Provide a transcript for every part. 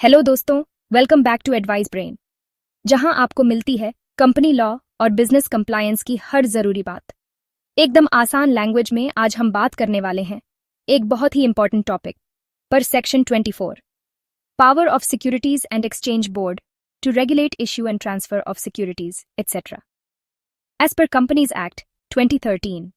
Hello दोस्तों, welcome back to advice brain, जहां आपको मिलती है कंपनी लॉ और बिजनेस कंप्लायंस की हर जरूरी बात एकदम आसान लैंग्वेज में। आज हम बात करने वाले हैं एक बहुत ही इंपॉर्टेंट टॉपिक पर, section 24, power of securities and exchange board to regulate issue and transfer of securities etcetera. As per companies act 2013,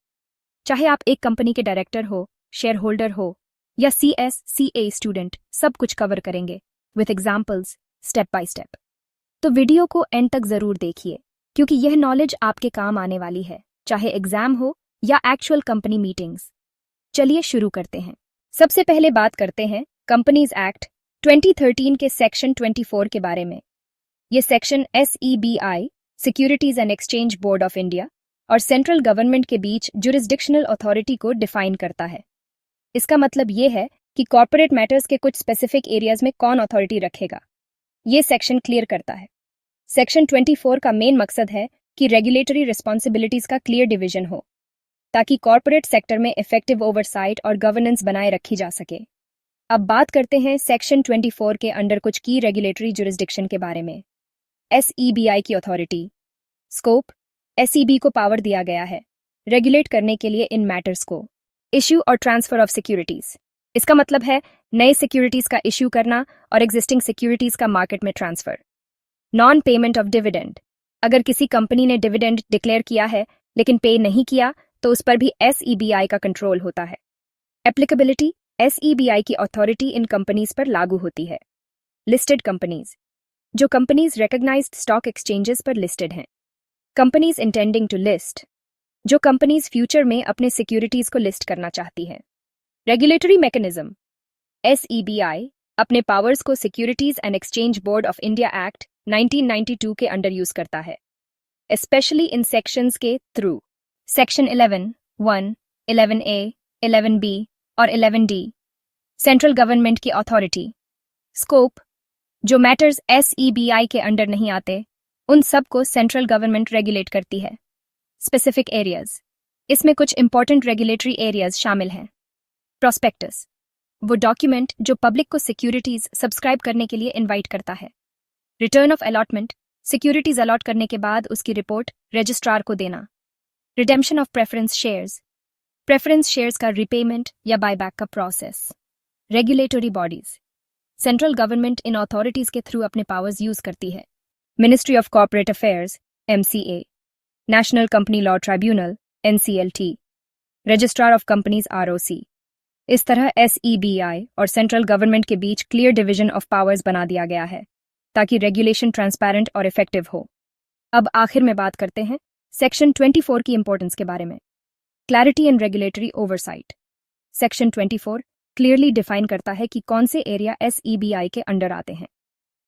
चाहे आप एक कंपनी के डायरेक्टर हो, शेयर होल्डर हो या CSCA स्टूडेंट, सब कुछ कवर करेंगे with examples, step by step. तो वीडियो को एंड तक जरूर देखिए, क्योंकि यह नॉलेज आपके काम आने वाली है, चाहे एग्जाम हो या एक्चुअल कंपनी मीटिंग्स। चलिए शुरू करते हैं। सबसे पहले बात करते हैं कंपनीज एक्ट 2013 के सेक्शन 24 के बारे में। यह section SEBI, securities and exchange board of India, और सेंट्रल गवर्नमेंट के बीच जुरिस्डिक्शनल अथॉरिटी को डिफाइन करता है। इसका मतलब यह है कि कॉर्पोरेट मैटर्स के कुछ स्पेसिफिक एरियाज में कौन अथॉरिटी रखेगा, ये सेक्शन क्लियर करता है। सेक्शन 24 का मेन मकसद है कि रेगुलेटरी रिस्पॉन्सिबिलिटीज का क्लियर डिवीजन हो, ताकि कॉर्पोरेट सेक्टर में इफेक्टिव ओवरसाइट और गवर्नेंस बनाए रखी जा सके। अब बात करते हैं सेक्शन 24 के अंडर कुछ की रेगुलेटरी जुरिस्डिक्शन के बारे में। SEBI की अथॉरिटी, स्कोप। SEB को पावर दिया गया है रेगुलेट करने के लिए इन मैटर्स को, इश्यू और ट्रांसफर ऑफ सिक्योरिटीज। इसका मतलब है नए सिक्योरिटीज का इश्यू करना और एग्जिस्टिंग सिक्योरिटीज का मार्केट में transfer. Non payment of dividend, अगर किसी कंपनी ने डिविडेंड डिक्लेयर किया है लेकिन पे नहीं किया तो उस पर भी SEBI का कंट्रोल होता है। एप्लीकेबिलिटी, SEBI की अथॉरिटी इन कंपनीज पर लागू होती है। लिस्टेड कंपनीज, जो कंपनीज रिकॉग्नाइज्ड स्टॉक एक्सचेंजेस पर लिस्टेड हैं। कंपनीज इंटेंडिंग टू लिस्ट, जो कंपनीज फ्यूचर में अपने सिक्योरिटीज को लिस्ट करना चाहती हैं। रेगुलेटरी मैकेनिज्म, SEBI अपने पावर्स को securities and exchange board of India act 1992 के अंडर यूज करता है, स्पेशली इन सेक्शंस के थ्रू। सेक्शन 11, 1, 11A, 11B और 11D, सेंट्रल गवर्नमेंट की अथॉरिटी। स्कोप, जो मैटर्स SEBI के अंडर नहीं आते उन सब को सेंट्रल गवर्नमेंट रेगुलेट करती है। स्पेसिफिक एरियाज, इसमें कुछ इंपॉर्टेंट रेगुलेटरी एरियाज शामिल हैं। प्रोस्पेक्टस, वो डॉक्यूमेंट जो पब्लिक को सिक्योरिटीज सब्सक्राइब करने के लिए इनवाइट करता है। Return of allotment, securities allot करने के बाद उसकी रिपोर्ट रजिस्ट्रार को देना। रिडेम्पशन ऑफ प्रेफरेंस शेयर्स का रिपेमेंट या बायबैक का process. Regulatory bodies, central government इन अथॉरिटीज के थ्रू अपने पावर्स यूज करती है। Ministry of corporate affairs, MCA, national company law tribunal, NCLT, registrar of companies, ROC। इस तरह SEBI और सेंट्रल गवर्नमेंट के बीच क्लियर डिवीजन ऑफ पावर्स बना दिया गया है, ताकि रेगुलेशन ट्रांसपेरेंट और इफेक्टिव हो। अब आखिर में बात करते हैं सेक्शन 24 की इंपॉर्टेंस के बारे में। Clarity and regulatory oversight, section 24 clearly define करता है कि कौन से एरिया SEBI के अंडर आते हैं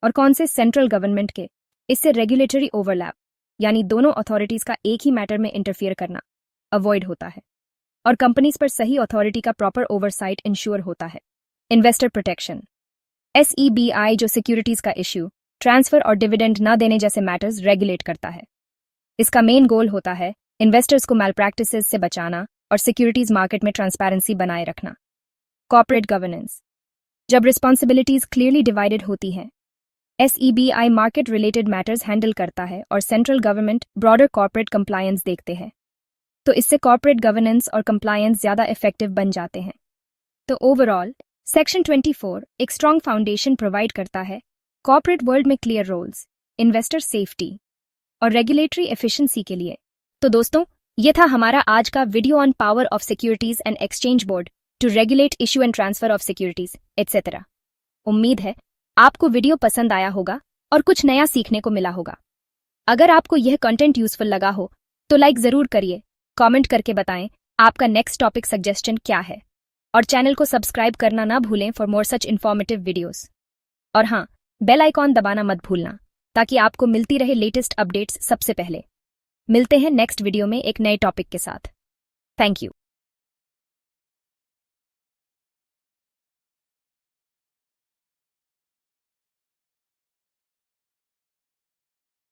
और कौन से सेंट्रल गवर्नमेंट के। इससे रेगुलेटरी ओवरलैप, यानी दोनों अथॉरिटीज का एक ही मैटर में इंटरफियर करना, अवॉइड होता है और कंपनीज पर सही अथॉरिटी का प्रॉपर ओवरसाइट इंश्योर होता है। इन्वेस्टर प्रोटेक्शन, SEBI जो सिक्योरिटीज का इश्यू, ट्रांसफर और डिविडेंड न देने जैसे मैटर्स रेगुलेट करता है। इसका मेन गोल होता है इन्वेस्टर्स को मैलप्रैक्टिसेस से बचाना और सिक्योरिटीज मार्केट में ट्रांसपेरेंसी बनाए रखना। कॉर्पोरेट गवर्नेंस, जब रिस्पॉन्सिबिलिटीज क्लियरली डिवाइडेड होती हैं, SEBI market related matters handle करता है और central government broader corporate compliance देखते हैं। तो इससे कॉर्पोरेट गवर्नेंस और कंप्लायंस ज्यादा इफेक्टिव बन जाते हैं। तो ओवरऑल सेक्शन 24 एक स्ट्रॉन्ग फाउंडेशन प्रोवाइड करता है कॉर्पोरेट वर्ल्ड में क्लियर रोल्स, इन्वेस्टर सेफ्टी और रेगुलेटरी एफिशिएंसी के लिए। तो दोस्तों, ये था हमारा आज का video on power of securities and exchange board to regulate issue and transfer of securities etcetera. उम्मीद है आपको वीडियो पसंद आया होगा और कुछ नया सीखने को मिला होगा। अगर आपको यह कंटेंट यूजफुल लगा हो तो लाइक जरूर करिए, कमेंट करके बताएं आपका नेक्स्ट टॉपिक सजेशन क्या है, और चैनल को सब्सक्राइब करना ना भूलें for more such informative videos. और हाँ, बेल आइकॉन दबाना मत भूलना, ताकि आपको मिलती रहे लेटेस्ट अपडेट्स सबसे पहले। मिलते हैं नेक्स्ट वीडियो में एक नए टॉपिक के साथ। Thank you.